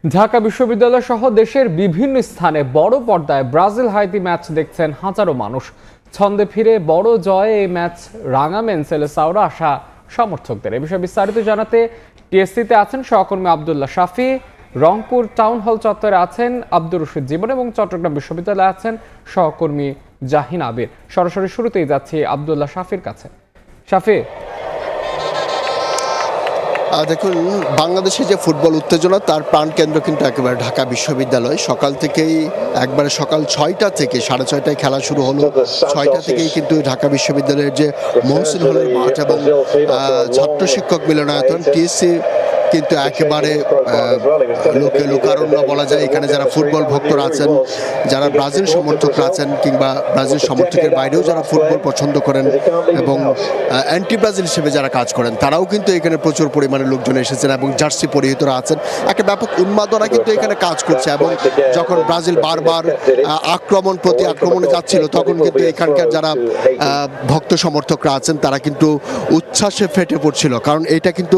ঢাকা বিশ্ববিদ্যালয় সহ দেশের বিভিন্ন স্থানে বড় পর্দায় ব্রাজিল হাইতি ম্যাচ দেখছেন হাজারো মানুষ। ছন্দে ফিরে বড় জয়ে এই ম্যাচ রাঙামেন সেলেসাওরা আসা সমর্থকদের। এ বিষয়ে বিস্তারিত জানাতে টিএসসিতে আছেন সহকর্মী আব্দুল্লাহ শাফি, রংপুর টাউন হল চত্বরে আছেন আব্দুর রশিদ জীবন এবং চট্টগ্রাম বিশ্ববিদ্যালয়ে আছেন সহকর্মী জাহিন আবির। সরাসরি শুরুতেই যাচ্ছি আব্দুল্লাহ শাফির কাছে। শাফি, দেখুন, বাংলাদেশে যে ফুটবল উত্তেজনা তার প্রাণকেন্দ্র কিন্তু একেবারে ঢাকা বিশ্ববিদ্যালয়। সকাল থেকেই একবারে সকাল 6টা থেকে 6:30টায় খেলা শুরু হলো। 6টা থেকেই কিন্তু ঢাকা বিশ্ববিদ্যালয়ের যে মহসিন হলের মাঠ এবং ছাত্র শিক্ষক মিলনায়তন টিএসসি কিন্তু একেবারে লোকারণ্য বলা যায়। এখানে যারা ফুটবল ভক্তরা আছেন, যারা ব্রাজিল সমর্থকরা আছেন কিংবা ব্রাজিল সমর্থকের বাইরেও যারা ফুটবল পছন্দ করেন এবং অ্যান্টি ব্রাজিল হিসেবে যারা কাজ করেন, তারাও কিন্তু এখানে প্রচুর পরিমাণে লোকজন এসেছেন এবং জার্সি পরিহিতরা আছেন। একটা ব্যাপক উন্মাদনা কিন্তু এখানে কাজ করছে এবং যখন ব্রাজিল বারবার প্রতি আক্রমণে যাচ্ছিল তখন কিন্তু এখানকার যারা ভক্ত সমর্থকরা আছেন তারা কিন্তু উচ্ছ্বাসে ফেটে পড়ছিল। কারণ এটা কিন্তু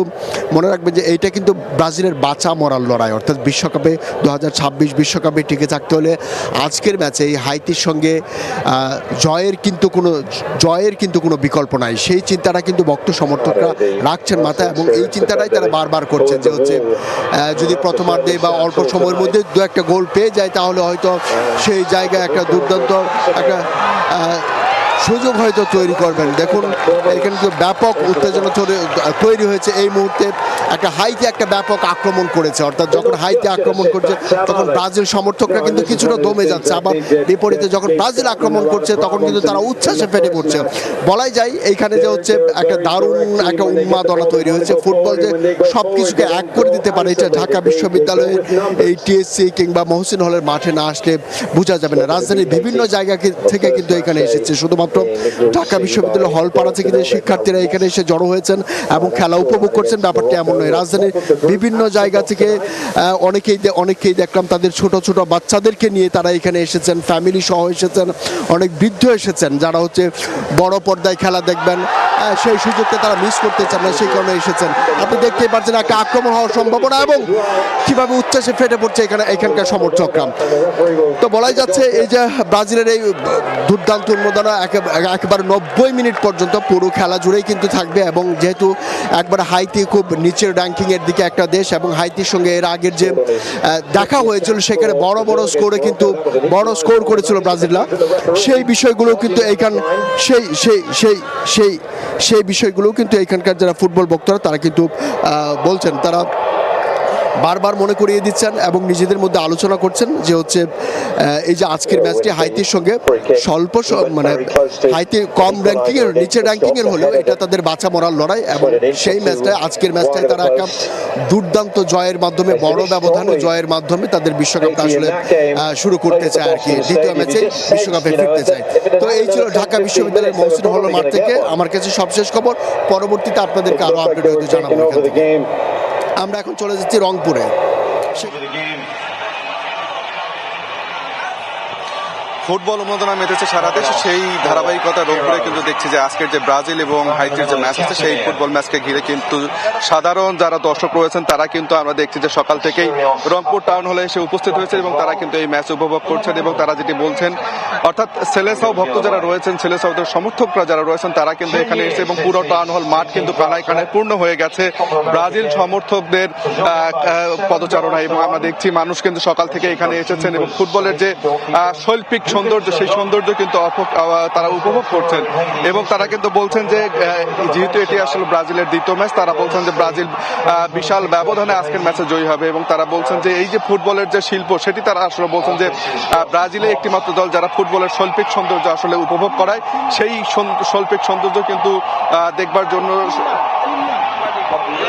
মনে রাখবেন যে এটা কিন্তু ব্রাজিলের বাঁচা মরার লড়াই, অর্থাৎ বিশ্বকাপে 2026 বিশ্বকাপে টিকে থাকতে হলে আজকের ম্যাচে এই হাইতির সঙ্গে জয়ের কিন্তু কোনো বিকল্প নাই। সেই চিন্তাটা কিন্তু ভক্ত সমর্থকরা রাখছেন মাথায় এবং এই চিন্তাটাই তারা বারবার করছেন যে হচ্ছে যদি প্রথমার্ধে বা অল্প সময়ের মধ্যে দু একটা গোল পেয়ে যায় তাহলে হয়তো সেই জায়গায় একটা দুর্দান্ত একটা সুযোগ হয়তো তৈরি করবেন। দেখুন, এখানে কিন্তু ব্যাপক উত্তেজনা তৈরি হয়েছে এই মুহূর্তে। হাইতে একটা ব্যাপক আক্রমণ করেছে, অর্থাৎ যখন হাইতে আক্রমণ করছে তখন ব্রাজিল সমর্থকরা কিন্তু কিছুটা দমে যাচ্ছে, আবার বিপরীতে যখন ব্রাজিল আক্রমণ করছে তখন কিন্তু তারা উচ্ছ্বাসে ফেটে পড়ছে। বলাই যায় এইখানে যে হচ্ছে একটা দারুণ একটা উন্মাদনা তৈরি হয়েছে। ফুটবল যে সব কিছুকে এক করে দিতে পারে এটা ঢাকা বিশ্ববিদ্যালয়ের এই টিএসসি কিংবা মহসিন হলের মাঠে না আসলে বোঝা যাবে না। রাজধানীর বিভিন্ন জায়গা থেকে কিন্তু এখানে এসেছে, শুধুমাত্র ঢাকা বিশ্ববিদ্যালয় হল পাড়া থেকে শিক্ষার্থীরা এখানে এসে জড়ো হয়েছেন এবং খেলা উপভোগ করছেন। ব্যাপারটা এমন নয়, রাজধানীর বিভিন্ন জায়গা থেকে অনেকেই দেখলাম তাদের ছোট ছোট বাচ্চাদেরকে নিয়ে তারা এখানে এসেছেন, ফ্যামিলি সহ এসেছেন, অনেক বৃদ্ধ এসেছেন যারা হচ্ছে বড় পর্দায় খেলা দেখবেন, সেই সুযোগটা তারা মিস করতে চান না, সেই কারণে এসেছেন। আপনি দেখতেই পাচ্ছেন একটা আক্রমণ হওয়ার সম্ভাবনা এবং কিভাবে উচ্ছ্বাসে ফেটে পড়ছে এখানকার সমর্থকরা। তো বলাই যাচ্ছে এই যে ব্রাজিলের এই দুর্দান্ত উন্মাদনা একেবারে 90 মিনিট পর্যন্ত পুরো খেলা জুড়েই কিন্তু থাকবে এবং যেহেতু একবার হাইতি খুব নিচের র্যাঙ্কিং এর দিকে একটা দেশ এবং হাইতির সঙ্গে এর আগের যে দেখা হয়েছিল সেখানে বড় স্কোর করেছিল ব্রাজিলরা, সেই বিষয়গুলো কিন্তু সেই বিষয়গুলো কিন্তু এখানকার যারা ফুটবল ভক্তরা তারা কিন্তু বলছেন, তারা বারবার মনে করিয়ে দিচ্ছেন এবং নিজেদের মধ্যে আলোচনা করছেন যে হচ্ছে এই যে আজকের ম্যাচটি হাইতির সঙ্গে হাইতি কম র্যাঙ্কিংয়ের নিচের র্যাঙ্কিংয়ের হলেও এটা তাদের বাঁচা মরার লড়াই এবং সেই ম্যাচটায় আজকের ম্যাচটায় তারা একটা দুর্দান্ত জয়ের মাধ্যমে, বড় ব্যবধানে জয়ের মাধ্যমে তাদের বিশ্বকাপটা আসলে শুরু করতে চায় আর কি, দ্বিতীয় ম্যাচে বিশ্বকাপে ফিরতে চায়। তো এই ছিল ঢাকা বিশ্ববিদ্যালয়ের মহসিন হলের মাঠ থেকে আমার কাছে সবশেষ খবর। পরবর্তীতে আপনাদেরকে আরো আপডেট হতে জানাবো। এখান থেকে আমরা এখন চলে যাচ্ছি রংপুরে। ফুটবল উন্মাদনা মেতেছে সারা দেশে, সেই ধারাবাহিকতা রংপুরে কিন্তু দেখছি যে আজকের যে ব্রাজিল এবং হাইতির যে ম্যাচ আছে সেই ফুটবল ম্যাচকে ঘিরে কিন্তু সাধারণ যারা দর্শক রয়েছেন তারা কিন্তু আমরা দেখছি যে সকাল থেকেই রংপুর টাউন হলে এসে উপস্থিত হয়েছে এবং তারা কিন্তু এই ম্যাচ উপভোগ করছেন এবং তারা যেটি বলছেন, অর্থাৎ সেলেসাও ভক্ত যারা রয়েছেন, সেলেসাওদের সমর্থকরা যারা রয়েছেন তারা কিন্তু এখানে এসে এবং পুরো টাউন হল মাঠ কিন্তু কানায় কানায় পূর্ণ হয়ে গেছে ব্রাজিল সমর্থকদের পদচারণায় এবং আমরা দেখছি মানুষ কিন্তু সকাল থেকে এখানে এসেছেন এবং ফুটবলের যে শৈল্পিক সৌন্দর্য সেই সৌন্দর্য কিন্তু তারা উপভোগ করছেন এবং তারা কিন্তু বলছেন যে যেহেতু এটি আসলে ব্রাজিলের দ্বিতীয় ম্যাচ, তারা বলছেন যে ব্রাজিল বিশাল ব্যবধানে আজকের ম্যাচে জয়ী হবে এবং তারা বলছেন যে এই যে ফুটবলের যে শিল্প সেটি তারা আসলে বলছেন যে ব্রাজিলে একটি মাত্র দল যারা ফুটবলের শৈল্পিক সৌন্দর্য আসলে উপভোগ করায়, সেই শৈল্পিক সৌন্দর্য কিন্তু দেখবার জন্য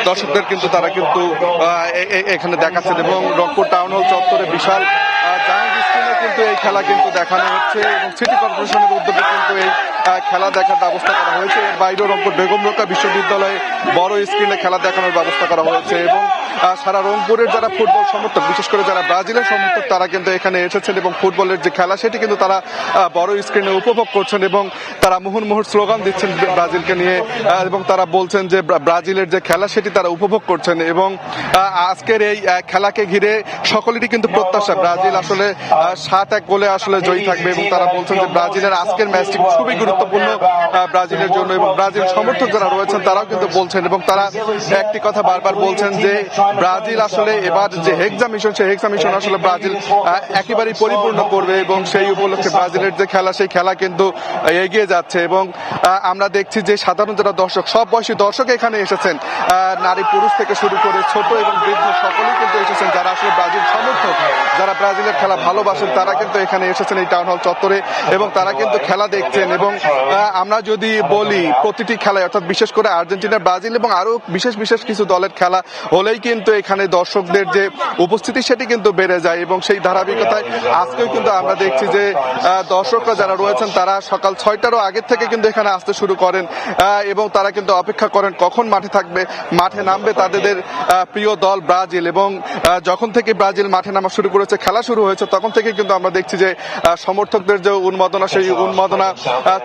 দর্শকদের কিন্তু তারা কিন্তু এখানে দেখাচ্ছেন এবং রংপুর টাউন হল চত্বরে বিশাল জায়ান্ট স্ক্রিনে কিন্তু এই খেলা কিন্তু দেখানো হচ্ছে এবং সিটি কর্পোরেশনের উদ্যোগে কিন্তু এই খেলা দেখার ব্যবস্থা করা হয়েছে। এর বাইরেও রংপুর বেগম রোকেয়া বিশ্ববিদ্যালয়ে বড় স্ক্রিনে খেলা দেখানোর ব্যবস্থা করা হয়েছে এবং সারা রংপুরের যারা ফুটবল সমর্থক, বিশেষ করে যারা ব্রাজিলের সমর্থক, তারা কিন্তু এখানে এসেছেন এবং ফুটবলের যে খেলা সেটি কিন্তু তারা বড় স্ক্রিনে উপভোগ করছেন এবং তারা মুহুর্মুহুর স্লোগান দিচ্ছেন ব্রাজিলকে নিয়ে এবং তারা বলছেন যে ব্রাজিলের যে খেলা সেটি তারা উপভোগ করছেন। এবং আজকের এই খেলাকে ঘিরে সকলেরই কিন্তু প্রত্যাশা ব্রাজিল আসলে 7-1 গোলে আসলে জয়ী থাকবে এবং তারা বলছেন যে ব্রাজিলের আজকের ম্যাচটি খুবই গুরুত্বপূর্ণ ব্রাজিলের জন্য এবং ব্রাজিল সমর্থক যারা রয়েছেন তারাও কিন্তু বলছেন এবং তারা একটি কথা বারবার বলছেন যে ব্রাজিল আসলে এবার যে হেক্সা মিশন, সেই হেক্সা মিশন আসলে ব্রাজিল একেবারেই পরিপূর্ণ করবে এবং সেই উপলক্ষে ব্রাজিলের যে খেলা সেই খেলা কিন্তু এগিয়ে যাচ্ছে। এবং আমরা দেখছি যে সাধারণ যারা দর্শক, সব বয়সী দর্শক এখানে এসেছেন, নারী পুরুষ থেকে শুরু করে ছোট এবং বৃদ্ধ সকলেই কিন্তু এসেছেন যারা আসলে ব্রাজিল সমর্থক, যারা ব্রাজিলের খেলা ভালোবাসেন তারা কিন্তু এখানে এসেছেন এই টাউন হল চত্বরে এবং তারা কিন্তু খেলা দেখছেন। এবং আমরা যদি বলি প্রতিটি খেলায়, অর্থাৎ বিশেষ করে আর্জেন্টিনা, ব্রাজিল এবং আরো বিশেষ বিশেষ কিছু দলের খেলা হলেই কিন্তু এখানে দর্শকদের যে উপস্থিতি সেটি কিন্তু বেড়ে যায় এবং সেই ধারাবাহিকতায় আজকেও কিন্তু আমরা দেখছি যে দর্শকরা যারা রয়েছেন তারা সকাল 6টারও আগের থেকে কিন্তু এখানে আসতে শুরু করেন এবং তারা কিন্তু অপেক্ষা করেন কখন মাঠে নামবে তাদের প্রিয় দল ব্রাজিল। এবং যখন থেকে ব্রাজিল মাঠে নামা শুরু করেছে, খেলা শুরু হয়েছে, তখন থেকে কিন্তু আমরা দেখছি যে সমর্থকদের যে উন্মাদনা, সেই উন্মাদনা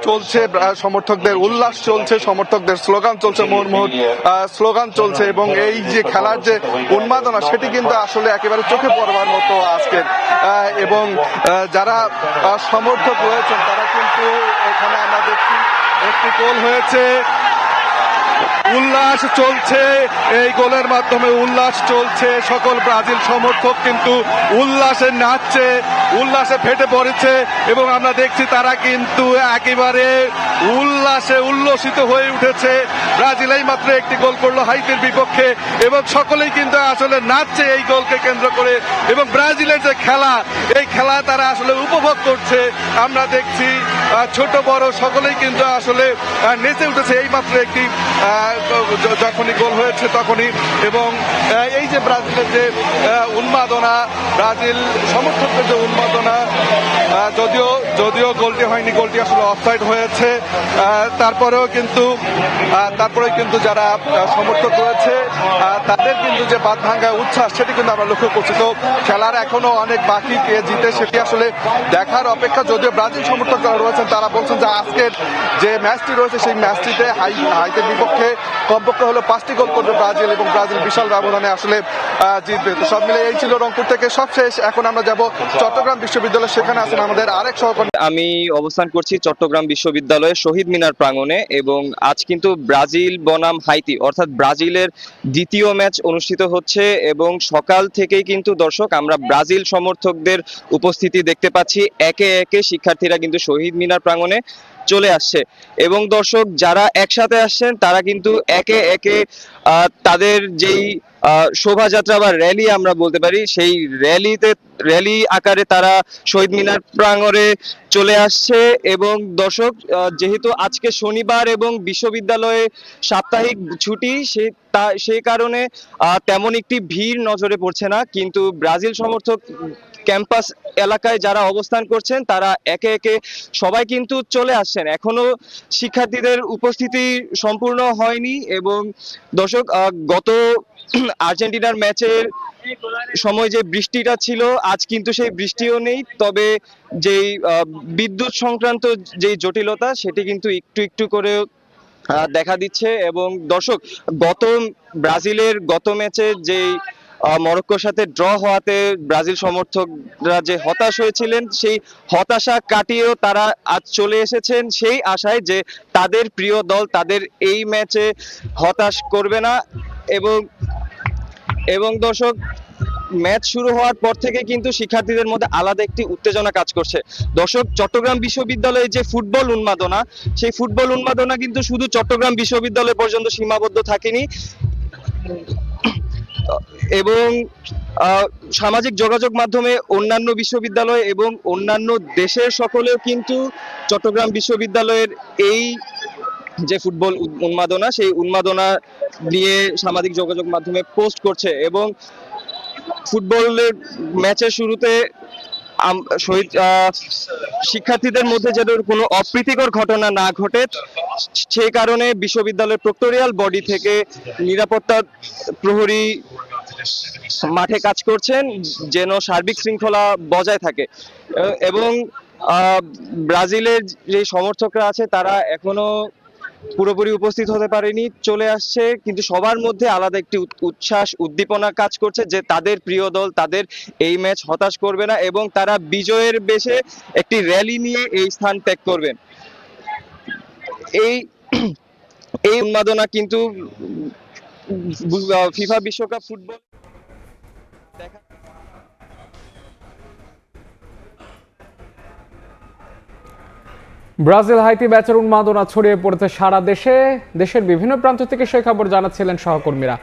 চলছে, সমর্থকদের উল্লাস চলছে, সমর্থকদের স্লোগান চলছে, মুহুর্মুহুর স্লোগান চলছে এবং এই যে খেলার যে উন্মাদনা সেটি কিন্তু আসলে একেবারে চোখে পড়বার মতো আজকে। এবং যারা সমর্থক রয়েছেন তারা কিন্তু এখানে আমরা দেখছি একটি গোল হয়েছে, উল্লাস চলছে, এই গোলের মাধ্যমে উল্লাস চলছে, সকল ব্রাজিল সমর্থক কিন্তু উল্লাসে নাচছে, উল্লাসে ফেটে পড়েছে এবং আমরা দেখছি তারা কিন্তু একেবারে উল্লাসে উল্লসিত হয়ে উঠেছে। ব্রাজিল এই মাত্র একটি গোল করলো হাইতির বিপক্ষে এবং সকলেই কিন্তু আসলে নাচছে এই গোলকে কেন্দ্র করে এবং ব্রাজিলের যে খেলা, এই খেলা তারা আসলে উপভোগ করছে। আমরা দেখছি ছোট বড় সকলেই কিন্তু আসলে নেচে উঠেছে এই মাত্র একটি যখনই গোল হয়েছে তখনই। এবং এই যে ব্রাজিলের যে উন্মাদনা, ব্রাজিল সমর্থকদের যে উন্মাদনা, যদিও গোলটি হয়নি, গোলটি আসলে অফসাইড হয়েছে, তারপরে কিন্তু যারা সমর্থক রয়েছে তাদের কিন্তু যে বাঁধ ভাঙ্গা উচ্ছ্বাস সেটি কিন্তু আমরা লক্ষ্য করছি। তো খেলার এখনো অনেক বাকি, কে জিতে সেটি আসলে দেখার অপেক্ষা। যদিও ব্রাজিল সমর্থক যারা রয়েছেন তারা বলছেন যে আজকের যে ম্যাচটি রয়েছে সেই ম্যাচটিতে হাইতির বিপক্ষে কমপক্ষে হলো 5টি গোল করবে ব্রাজিল এবং ব্রাজিল বিশাল ব্যবধানে আসলে জিতবে। তো সব মিলে এই ছিল রংপুর থেকে সব শেষ। এখন আমরা যাব চট্টগ্রাম বিশ্ববিদ্যালয়, সেখানে আছেন আমাদের আরেক সহকর্মী। আমি অবস্থান করছি চট্টগ্রাম বিশ্ববিদ্যালয়ের শহীদ মিনার প্রাঙ্গণে এবং আজ কিন্তু ব্রাজিল বনাম হাইতি অর্থাৎ ব্রাজিলের দ্বিতীয় ম্যাচ অনুষ্ঠিত হচ্ছে এবং সকাল থেকেই কিন্তু দর্শক আমরা ব্রাজিল সমর্থকদের উপস্থিতি দেখতে পাচ্ছি। একে একে শিক্ষার্থীরা কিন্তু শহীদ মিনার প্রাঙ্গণে চলে আসছে এবং দর্শক যারা একসাথে আসছেন তারা কিন্তু একে একে তাদের যেই শোভাযাত্রা বা র্যালি আমরা বলতে পারি, সেই র্যালি আকারে তারা শহীদ মিনার প্রাঙ্গণে চলে আসছে। এবং দর্শক যেহেতু আজকে শনিবার এবং বিশ্ববিদ্যালয়ে সাপ্তাহিক ছুটি, সেই কারণে তেমন একটি ভিড় নজরে পড়ছে না, কিন্তু ব্রাজিল সমর্থক ক্যাম্পাস এলাকায় যারা অবস্থান করছেন তারা একে একে সবাই কিন্তু চলে আসছেন। এখনো শিক্ষার্থীদের উপস্থিতি সম্পূর্ণ হয়নি এবং দর্শক গত আর্জেন্টিনার ম্যাচের সময় যে বৃষ্টিটা ছিল আজ কিন্তু সেই বৃষ্টিও নেই, তবে যেই বিদ্যুৎ সংক্রান্ত যেই জটিলতা সেটি কিন্তু একটু একটু করে দেখা দিচ্ছে। এবং দর্শক ব্রাজিলের গত ম্যাচে যেই মরক্কোর সাথে ড্র হওয়াতে ব্রাজিল সমর্থকরা যে হতাশ হয়েছিলেন, সেই হতাশা কাটিয়েও তারা আজ চলে এসেছেন সেই আশায় যে তাদের প্রিয় দল তাদের এই ম্যাচে হতাশ করবে না। এবং দর্শক ম্যাচ শুরু হওয়ার পর থেকে কিন্তু শিক্ষার্থীদের মধ্যে আলাদা একটি উত্তেজনা কাজ করছে। দর্শক চট্টগ্রাম বিশ্ববিদ্যালয়ে যে ফুটবল উন্মাদনা, সেই ফুটবল উন্মাদনা কিন্তু শুধু চট্টগ্রাম বিশ্ববিদ্যালয় পর্যন্ত সীমাবদ্ধ থাকেনি এবং সামাজিক যোগাযোগ মাধ্যমে অন্যান্য বিশ্ববিদ্যালয় এবং অন্যান্য দেশের সকলেও কিন্তু চট্টগ্রাম বিশ্ববিদ্যালয়ের এই যে ফুটবল উন্মাদনা, সেই উন্মাদনা নিয়ে সামাজিক যোগাযোগ মাধ্যমে পোস্ট করছে। এবং ফুটবলের ম্যাচের শুরুতে শিক্ষার্থীদের মধ্যে যেন কোনো অপ্রীতিকর ঘটনা না ঘটে সেই কারণে বিশ্ববিদ্যালয়ের প্রক্টোরিয়াল বডি থেকে নিরাপত্তা প্রহরী মাঠে কাজ করছেন যেন সার্বিক শৃঙ্খলা বজায় থাকে। এবং ব্রাজিলের যে সমর্থকরা আছে তারা এখনো পুরোপুরি উপস্থিত হতে পারেনি, চলে আসছে, কিন্তু সবার মধ্যে আলাদা একটি উচ্ছ্বাস উদ্দীপনা কাজ করছে যে তাদের প্রিয় দল তাদের এই ম্যাচ হতাশ করবে না এবং তারা বিজয়ের বেশে একটি র্যালি নিয়ে এই স্থান ত্যাগ করবেন। এই এই উন্মাদনা কিন্তু ফিফা বিশ্বকাপ ফুটবল দেখা ব্রাজিল হাইতি ম্যাচের উন্মাদনা ছড়িয়ে পড়েছে সারা দেশে। দেশের বিভিন্ন প্রান্ত থেকে সেই খবর জানাচ্ছিলেন সহকর্মীরা।